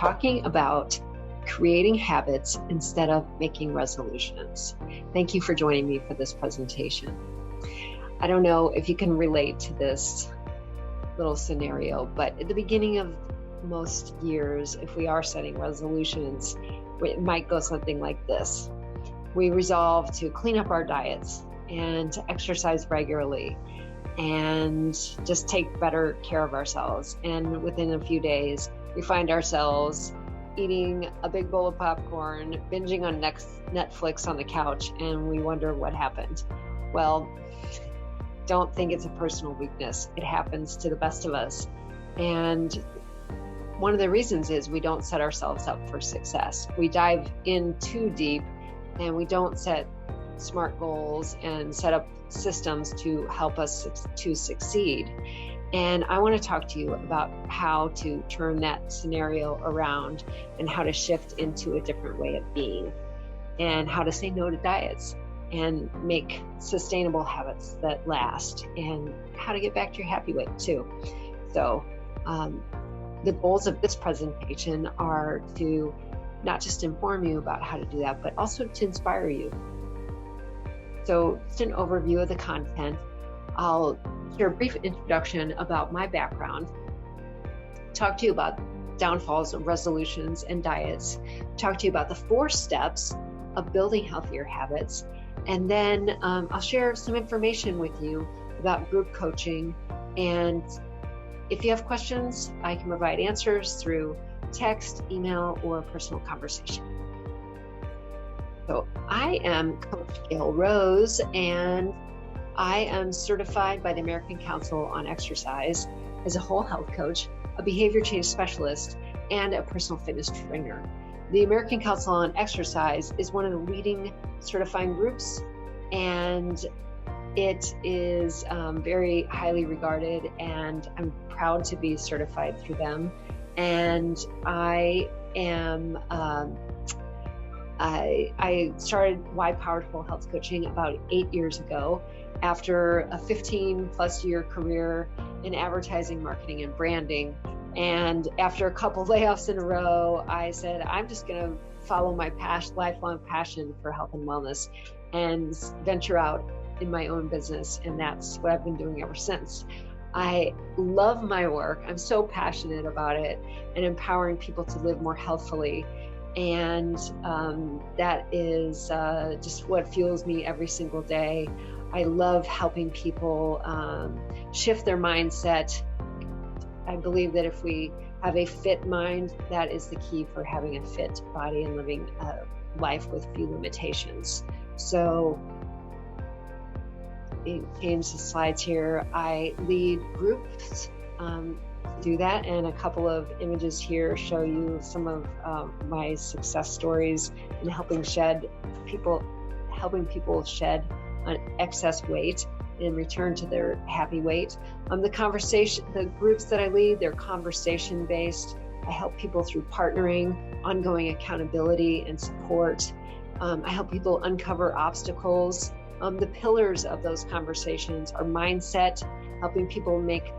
talking about creating habits instead of making resolutions. Thank you for joining me for this presentation. I don't know if you can relate to this little scenario, but at the beginning of most years, if we are setting resolutions, it might go something like this. We resolve to clean up our diets and to exercise regularly and just take better care of ourselves. And within a few days, we find ourselves eating a big bowl of popcorn, binging on Netflix on the couch, and we wonder what happened. Well, don't think it's a personal weakness. It happens to the best of us. And one of the reasons is we don't set ourselves up for success. We dive in too deep and we don't set smart goals and set up systems to help us to succeed. And I want to talk to you about how to turn that scenario around and how to shift into a different way of being and how to say no to diets and make sustainable habits that last and how to get back to your happy weight too. So the goals of this presentation are to not just inform you about how to do that, but also to inspire you. So just an overview of the content. I'll share a brief introduction about my background, talk to you about downfalls of resolutions and diets, talk to you about the 4 steps of building healthier habits, and then I'll share some information with you about group coaching. And if you have questions, I can provide answers through text, email, or personal conversation. So I am Coach Gayle Rose, and I am certified by the American Council on Exercise as a whole health coach, a behavior change specialist, and a personal fitness trainer. The American Council on Exercise is one of the leading certifying groups, and it is very highly regarded, and I'm proud to be certified through them. And I am I started Why Powerful Health Coaching about 8 years ago after a 15+ year career in advertising, marketing, and branding. And after a couple layoffs in a row, I said, I'm just going to follow my lifelong passion for health and wellness and venture out in my own business. And that's what I've been doing ever since. I love my work. I'm so passionate about it and empowering people to live more healthfully. And that is just what fuels me every single day. I love helping people shift their mindset. I believe that if we have a fit mind, that is the key for having a fit body and living a life with few limitations. So, change the slides here. I lead groups do that, and a couple of images here show you some of my success stories in helping people shed excess weight and return to their happy weight. The groups that I lead, they're conversation based. I help people through partnering, ongoing accountability and support. I help people uncover obstacles. The pillars of those conversations are mindset, helping people make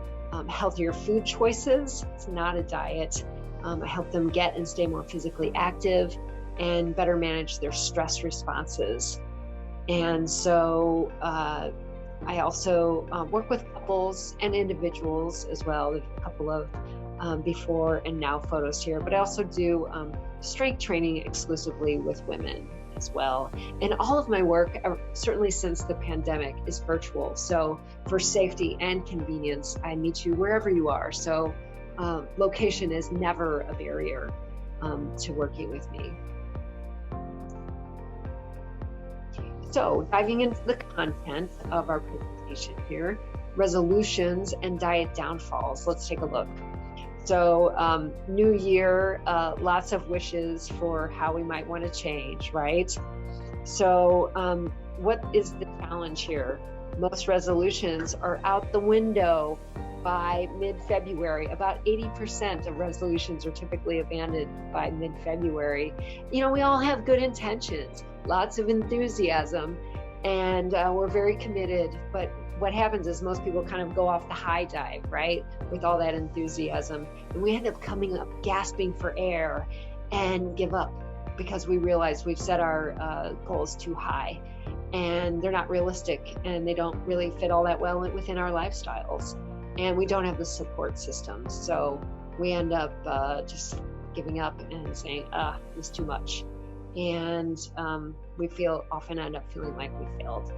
healthier food choices. It's not a diet. I help them get and stay more physically active and better manage their stress responses. And so I also work with couples and individuals as well. There's a couple of before and now photos here, but I also do strength training exclusively with women as well. And all of my work, certainly since the pandemic, is virtual. So for safety and convenience, I meet you wherever you are. So location is never a barrier to working with me. So diving into the content of our presentation here, resolutions and diet downfalls. Let's take a look. So new year, lots of wishes for how we might want to change, right? So what is the challenge here? Most resolutions are out the window by mid-February. About 80% of resolutions are typically abandoned by mid-February. You know, we all have good intentions, lots of enthusiasm, and we're very committed, but what happens is most people kind of go off the high dive, right, with all that enthusiasm, and we end up coming up gasping for air and give up because we realize we've set our goals too high and they're not realistic and they don't really fit all that well within our lifestyles, and we don't have the support system. So we end up just giving up and saying, it's too much. And we often end up feeling like we failed.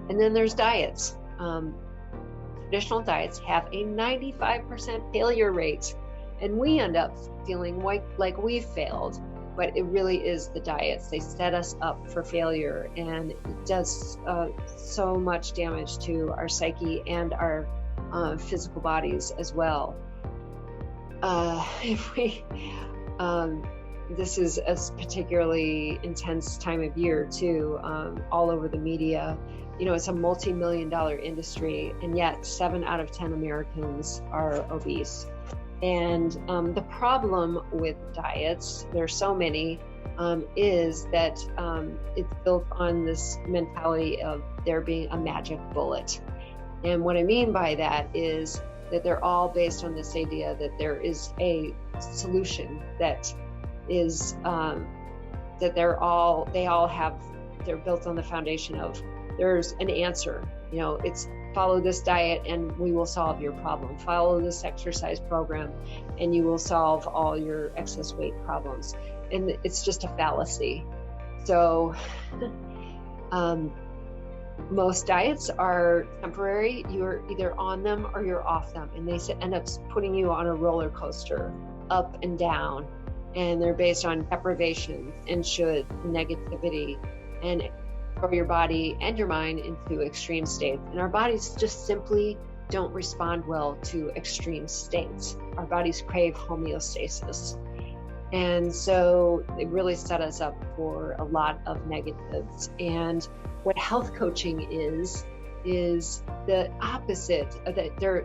And then there's diets. Traditional diets have a 95% failure rate, and we end up feeling like we've failed, but it really is the diets. They set us up for failure, and it does so much damage to our psyche and our physical bodies as well. This is a particularly intense time of year too, all over the media. It's a multi-million-dollar industry, and yet 7 out of 10 Americans are obese. And the problem with diets, there's so many, is that it's built on this mentality of there being a magic bullet. And what I mean by that is that they're all based on this idea that there is a solution that is that they're built on the foundation of there's an answer. It's follow this diet and we will solve your problem. Follow this exercise program and you will solve all your excess weight problems. And it's just a fallacy. So most diets are temporary. You're either on them or you're off them, and they end up putting you on a roller coaster, up and down, and they're based on deprivation and negativity, and throw your body and your mind into extreme states. And our bodies just simply don't respond well to extreme states. Our bodies crave homeostasis. And so it really set us up for a lot of negatives. And what health coaching is the opposite.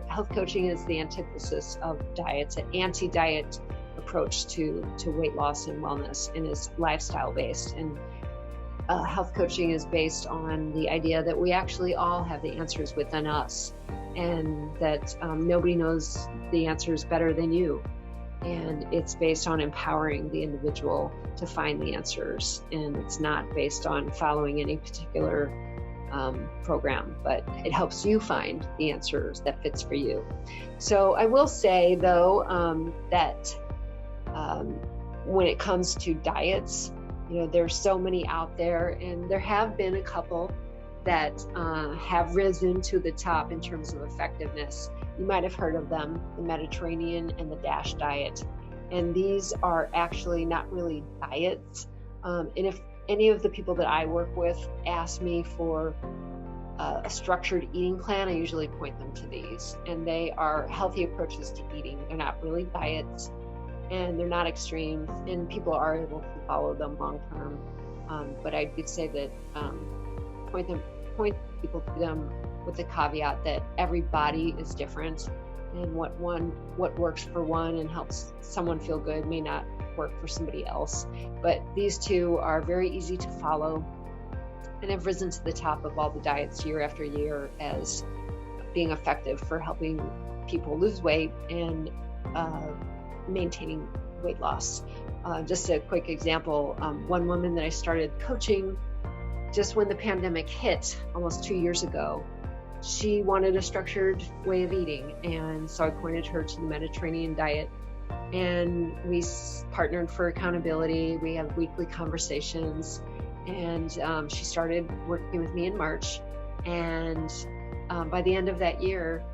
Health coaching is the antithesis of diets, an anti-diet approach to weight loss and wellness, and is lifestyle based. And health coaching is based on the idea that we actually all have the answers within us, and that nobody knows the answers better than you. And it's based on empowering the individual to find the answers. And it's not based on following any particular program, but it helps you find the answers that fits for you. So I will say, though, that when it comes to diets, there's so many out there, and there have been a couple that have risen to the top in terms of effectiveness. You might have heard of them, the Mediterranean and the DASH diet. And these are actually not really diets. And if any of the people that I work with ask me for a structured eating plan, I usually point them to these. And they are healthy approaches to eating. They're not really diets, and they're not extreme, and people are able to follow them long term. But I would say that point people to them with the caveat that every body is different, and what works for one and helps someone feel good may not work for somebody else. But these two are very easy to follow and have risen to the top of all the diets year after year as being effective for helping people lose weight and maintaining weight loss. Just a quick example, one woman that I started coaching just when the pandemic hit almost 2 years ago, she wanted a structured way of eating, and so I pointed her to the Mediterranean diet, and we partnered for accountability. We have weekly conversations, and she started working with me in March, and by the end of that year,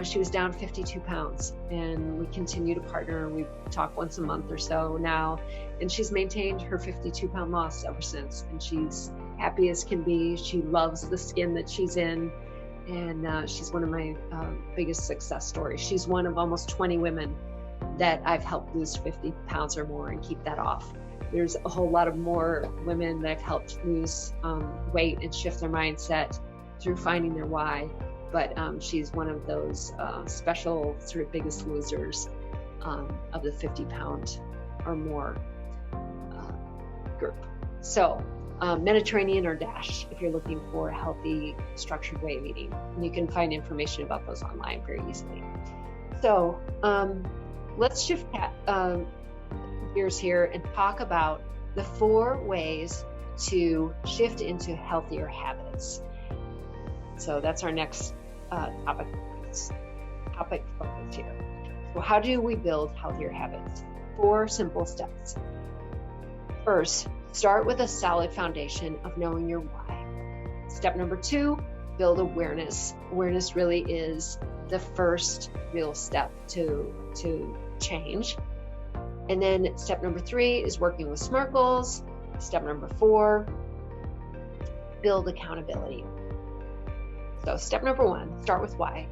she was down 52 pounds, and we continue to partner. We talk once a month or so now, and she's maintained her 52-pound loss ever since, and she's happy as can be. She loves the skin that she's in, and she's one of my biggest success stories. She's one of almost 20 women that I've helped lose 50 pounds or more and keep that off. There's a whole lot of more women that I've helped lose weight and shift their mindset through finding their why. But she's one of those special sort of biggest losers of the 50-pound or more group. So Mediterranean or DASH if you're looking for a healthy, structured way of eating. And you can find information about those online very easily. So let's shift gears here and talk about the 4 ways to shift into healthier habits. So that's our next topic focus here. So how do we build healthier habits? 4 simple steps. First, start with a solid foundation of knowing your why. Step number 2, build awareness. Awareness really is the first real step to change. And then step number 3 is working with SMART goals. Step number 4, build accountability. So step number 1, start with why.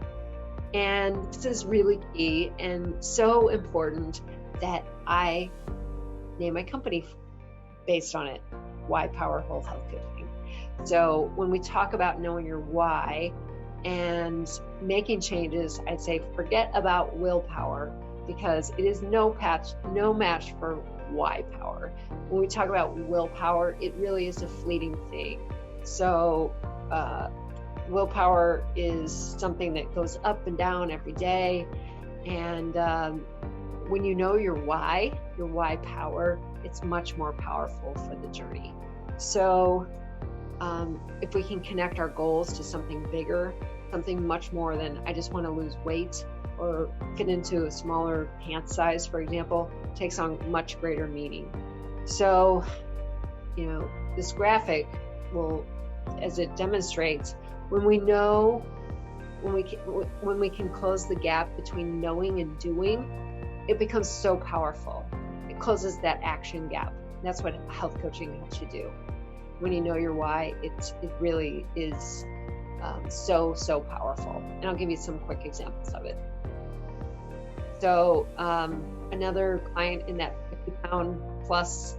And this is really key and so important that I name my company based on it, Why Power Whole Health Coaching. So when we talk about knowing your why and making changes, I'd say forget about willpower, because it is no match for why power. When we talk about willpower, it really is a fleeting thing. So willpower is something that goes up and down every day. And when you know your why power, it's much more powerful for the journey. So if we can connect our goals to something bigger, something much more than I just want to lose weight or fit into a smaller pant size, for example, takes on much greater meaning. So, this graphic will, as it demonstrates, when we can close the gap between knowing and doing, it becomes so powerful. It closes that action gap. That's what health coaching helps you do. When you know your why, it really is so powerful. And I'll give you some quick examples of it. So another client in that 50-pound plus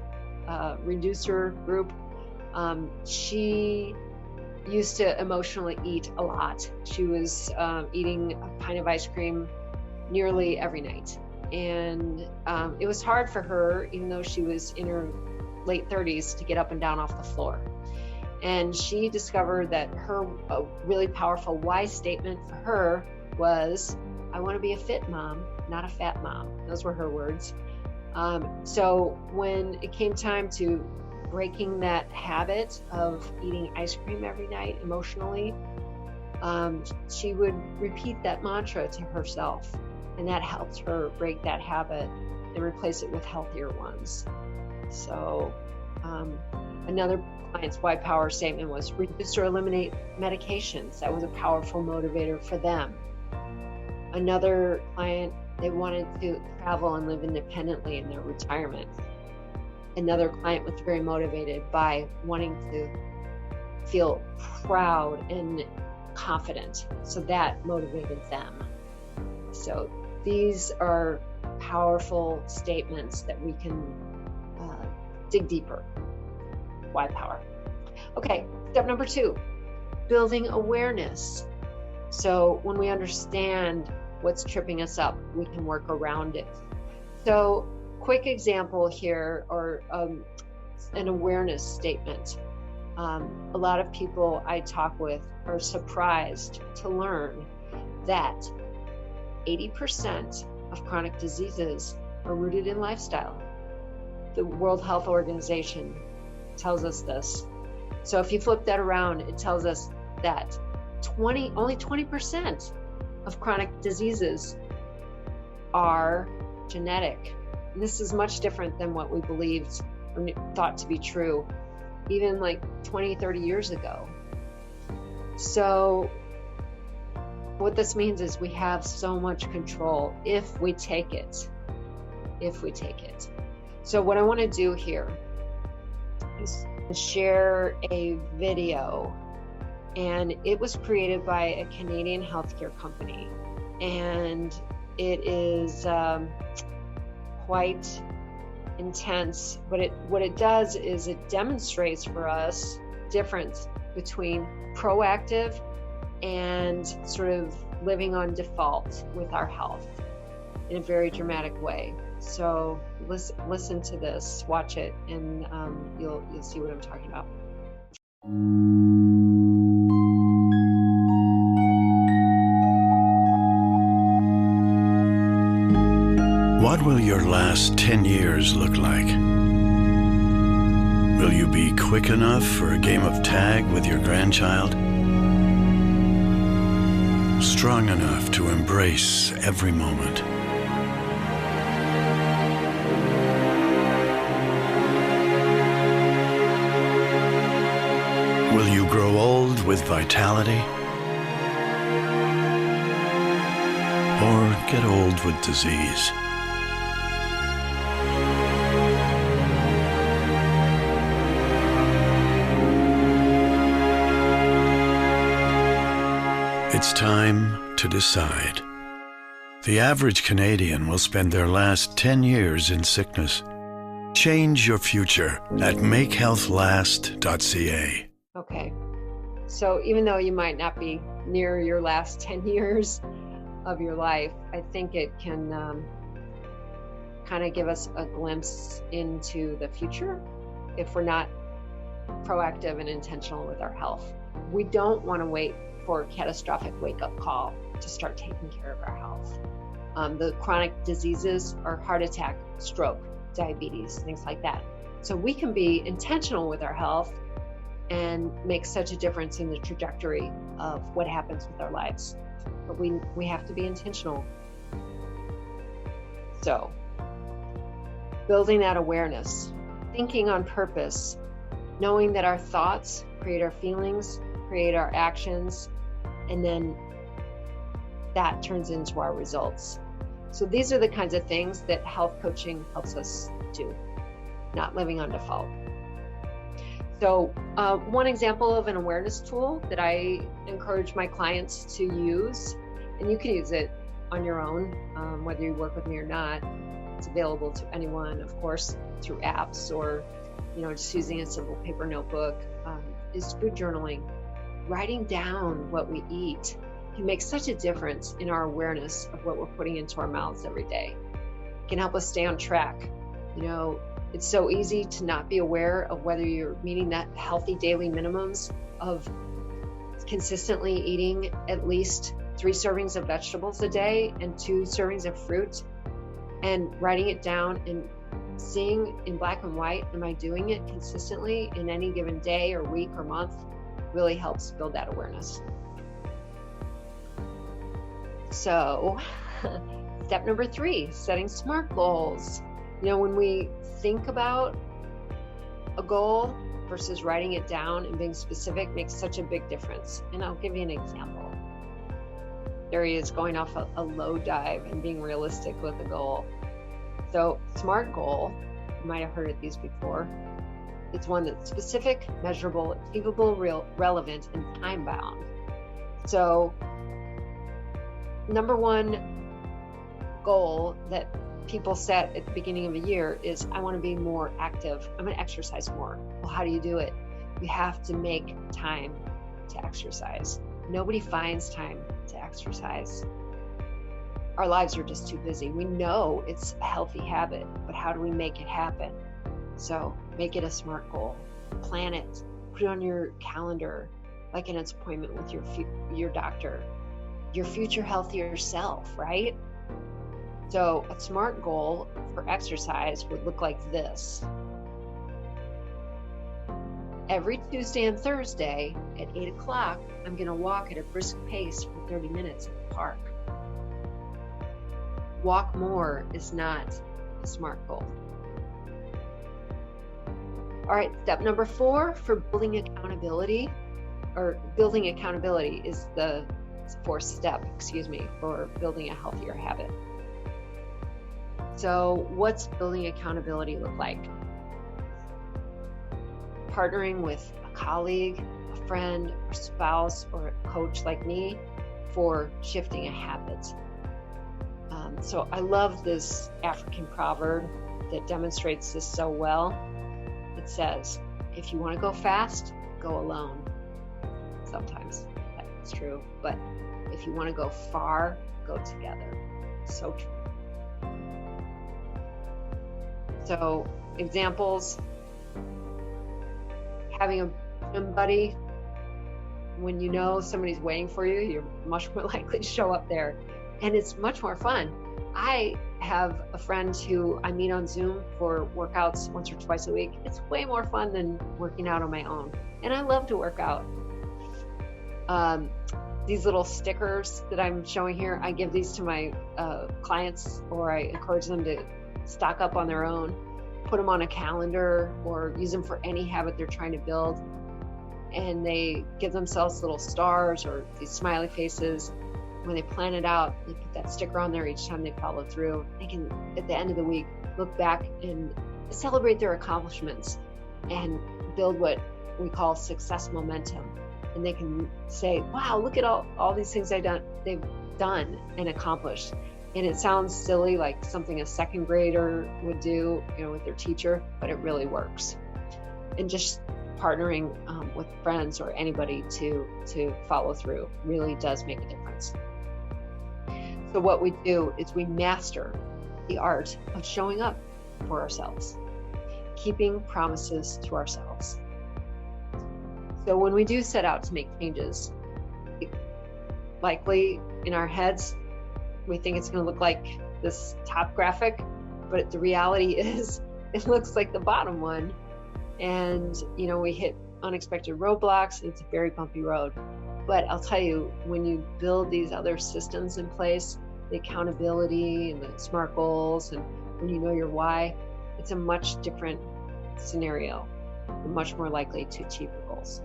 reducer group, she used to emotionally eat a lot. She was eating a pint of ice cream nearly every night. And it was hard for her, even though she was in her late 30s, to get up and down off the floor. And she discovered that her really powerful why statement for her was, I want to be a fit mom, not a fat mom. Those were her words. So when it came time to breaking that habit of eating ice cream every night emotionally, she would repeat that mantra to herself, and that helped her break that habit and replace it with healthier ones. So another client's why power statement was reduce or eliminate medications. That was a powerful motivator for them. Another client, they wanted to travel and live independently in their retirement. Another client was very motivated by wanting to feel proud and confident. So that motivated them. So these are powerful statements that we can dig deeper. Why power? Okay, step number 2, building awareness. So when we understand what's tripping us up, we can work around it. So quick example here, or an awareness statement. A lot of people I talk with are surprised to learn that 80% of chronic diseases are rooted in lifestyle. The World Health Organization tells us this. So if you flip that around, it tells us that only 20% of chronic diseases are genetic. And this is much different than what we believed or thought to be true, even like 20, 30 years ago. So what this means is we have so much control if we take it. So what I want to do here is share a video, and it was created by a Canadian healthcare company, and it is quite intense, but what it does is it demonstrates for us difference between proactive and sort of living on default with our health in a very dramatic way. So listen to this, watch it, and you'll see what I'm talking about. What will your last 10 years look like? Will you be quick enough for a game of tag with your grandchild? Strong enough to embrace every moment? Will you grow old with vitality? Or get old with disease? It's time to decide. The average Canadian will spend their last 10 years in sickness. Change your future at makehealthlast.ca. Okay, so even though you might not be near your last 10 years of your life, I think it can kind of give us a glimpse into the future if we're not proactive and intentional with our health. We don't want to wait for a catastrophic wake-up call to start taking care of our health. The chronic diseases are heart attack, stroke, diabetes, things like that. So we can be intentional with our health and make such a difference in the trajectory of what happens with our lives. But we have to be intentional. So, building that awareness, thinking on purpose, knowing that our thoughts create our feelings, create our actions, and then that turns into our results. So these are the kinds of things that health coaching helps us do, not living on default. So one example of an awareness tool that I encourage my clients to use, and you can use it on your own, whether you work with me or not. It's available to anyone, of course, through apps or just using a simple paper notebook, is food journaling. Writing down what we eat can make such a difference in our awareness of what we're putting into our mouths every day. It can help us stay on track. It's so easy to not be aware of whether you're meeting that healthy daily minimums of consistently eating at least 3 servings of vegetables a day and 2 servings of fruit, and writing it down and seeing in black and white, am I doing it consistently in any given day or week or month, really helps build that awareness. So step number 3, setting SMART goals. When we think about a goal versus writing it down and being specific makes such a big difference. And I'll give you an example. There he is going off a low dive and being realistic with a goal. So SMART goal, you might have heard of these before. It's one that's specific, measurable, achievable, relevant, and time-bound. So number 1 goal that people set at the beginning of a year is, I want to be more active. I'm going to exercise more. Well, how do you do it? You have to make time to exercise. Nobody finds time to exercise. Our lives are just too busy. We know it's a healthy habit, but how do we make it happen? So make it a SMART goal. Plan it. Put it on your calendar, like an appointment with your doctor, your future healthier self, right? So a SMART goal for exercise would look like this. Every Tuesday and Thursday at 8 o'clock, I'm going to walk at a brisk pace for 30 minutes at the park. Walk more is not a SMART goal. All right, step number 4 for building accountability is the 4th step, for building a healthier habit. So what's building accountability look like? Partnering with a colleague, a friend, or spouse, or a coach like me for shifting a habit. So I love this African proverb that demonstrates this so well. It says, if you want to go fast, go alone. Sometimes that's true, but if you want to go far, go together. So true. So examples, having a gym buddy. When you know somebody's waiting for you, you're much more likely to show up there. And it's much more fun. I have a friend who I meet on Zoom for workouts once or twice a week. It's way more fun than working out on my own. And I love to work out. These little stickers that I'm showing here, I give these to my clients, or I encourage them to stock up on their own, put them on a calendar, or use them for any habit they're trying to build. And they give themselves little stars or these smiley faces. When they plan it out, they put that sticker on there each time they follow through. They can, at the end of the week, look back and celebrate their accomplishments and build what we call success momentum. And they can say, wow, look at all these things they've done and accomplished. And it sounds silly, like something a second grader would do, with their teacher, but it really works. And just partnering with friends or anybody to follow through really does make a difference. So what we do is we master the art of showing up for ourselves, keeping promises to ourselves. So when we do set out to make changes, likely in our heads, we think it's going to look like this top graphic, but the reality is it looks like the bottom one. And, we hit unexpected roadblocks. It's a very bumpy road. But I'll tell you, when you build these other systems in place, the accountability and the SMART goals, and when you know your why, it's a much different scenario. You're much more likely to achieve your goals.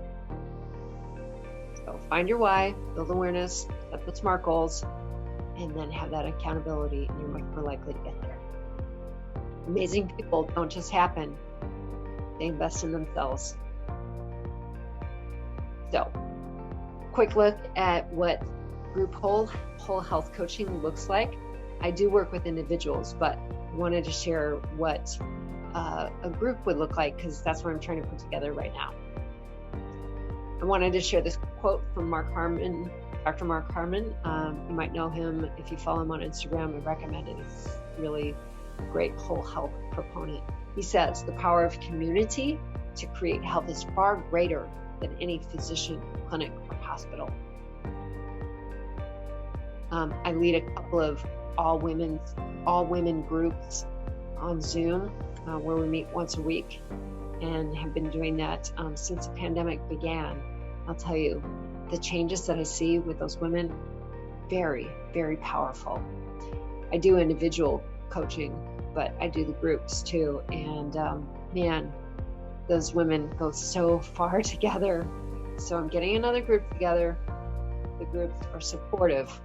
So find your why, build awareness, set the SMART goals, and then have that accountability, and you're much more likely to get there. Amazing people don't just happen. They invest in themselves. So, quick look at what group whole health coaching looks like. I do work with individuals, but I wanted to share what a group would look like, because that's what I'm trying to put together right now. I wanted to share this quote from Mark Harmon, Dr. Mark Harmon. You might know him if you follow him on Instagram. I recommend it. He's really great whole health proponent. He says, the power of community to create health is far greater than any physician, clinic, or hospital. I lead a couple of all women groups on Zoom where we meet once a week, and have been doing that since the pandemic began. I'll tell you, the changes that I see with those women, very, very powerful. I do individual coaching, but I do the groups too. And man, those women go so far together. So I'm getting another group together. The groups are supportive.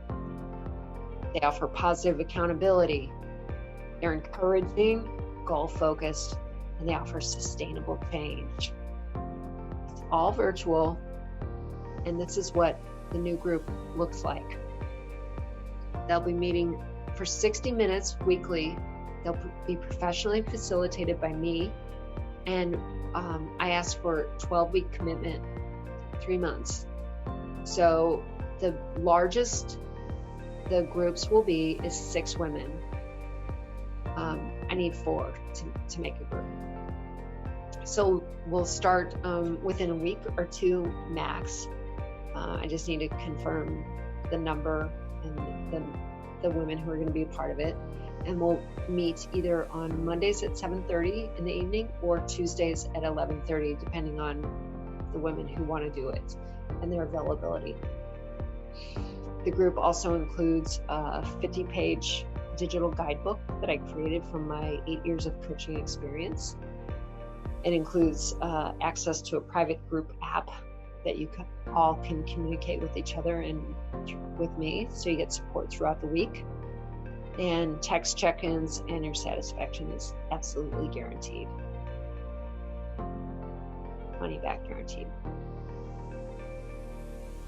They offer positive accountability. They're encouraging, goal-focused, and they offer sustainable change. It's all virtual, and this is what the new group looks like. They'll be meeting for 60 minutes weekly. They'll be professionally facilitated by me, and I ask for a 12-week commitment, 3 months. So the largest the groups will be is 6 women. I need 4 to make a group. So we'll start within a week or 2 max. I just need to confirm the number and the women who are going to be a part of it. And we'll meet either on Mondays at 7:30 in the evening or Tuesdays at 11:30, depending on the women who want to do it and their availability. The group also includes a 50-page digital guidebook that I created from my 8 years of coaching experience. It includes access to a private group app that you all can communicate with each other and with me, so you get support throughout the week. And text check-ins, and your satisfaction is absolutely guaranteed. Money back guaranteed.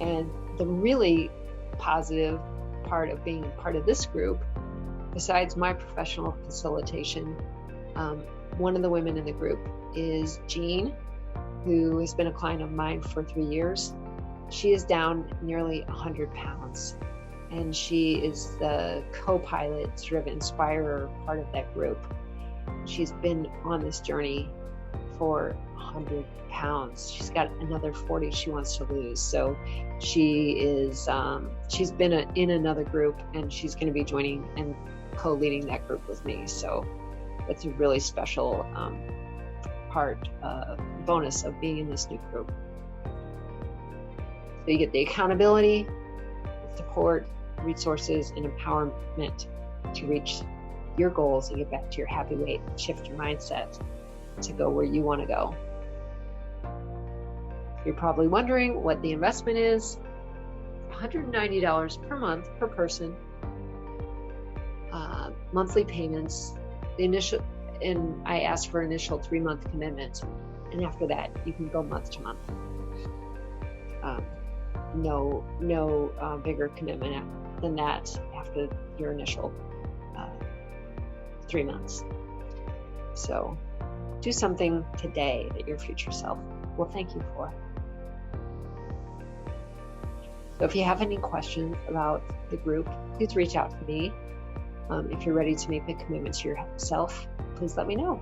And the really positive part of being a part of this group, besides my professional facilitation, one of the women in the group is Jean, who has been a client of mine for 3 years. She is down nearly 100 pounds, and she is the co-pilot, sort of inspirer part of that group. she's been on this journey for 100 pounds. She's got another 40 she wants to lose. So she is, she's been in another group, and she's going to be joining and co-leading that group with me. So that's a really special bonus of being in this new group. So you get the accountability, support, resources, and empowerment to reach your goals and get back to your happy weight and shift your mindset to go where you want to go. You're probably wondering what the investment is. $190 per month per person, monthly payments. And I asked for initial 3-month commitment, and after that you can go month to month. No bigger commitment than that after your initial 3 months. So do something today that your future self will thank you for. So if you have any questions about the group, please reach out to me. If you're ready to make the commitment to yourself, please let me know.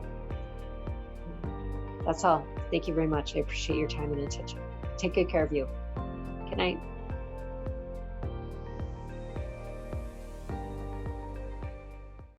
That's all. Thank you very much. I appreciate your time and attention. Take good care of you. Good night.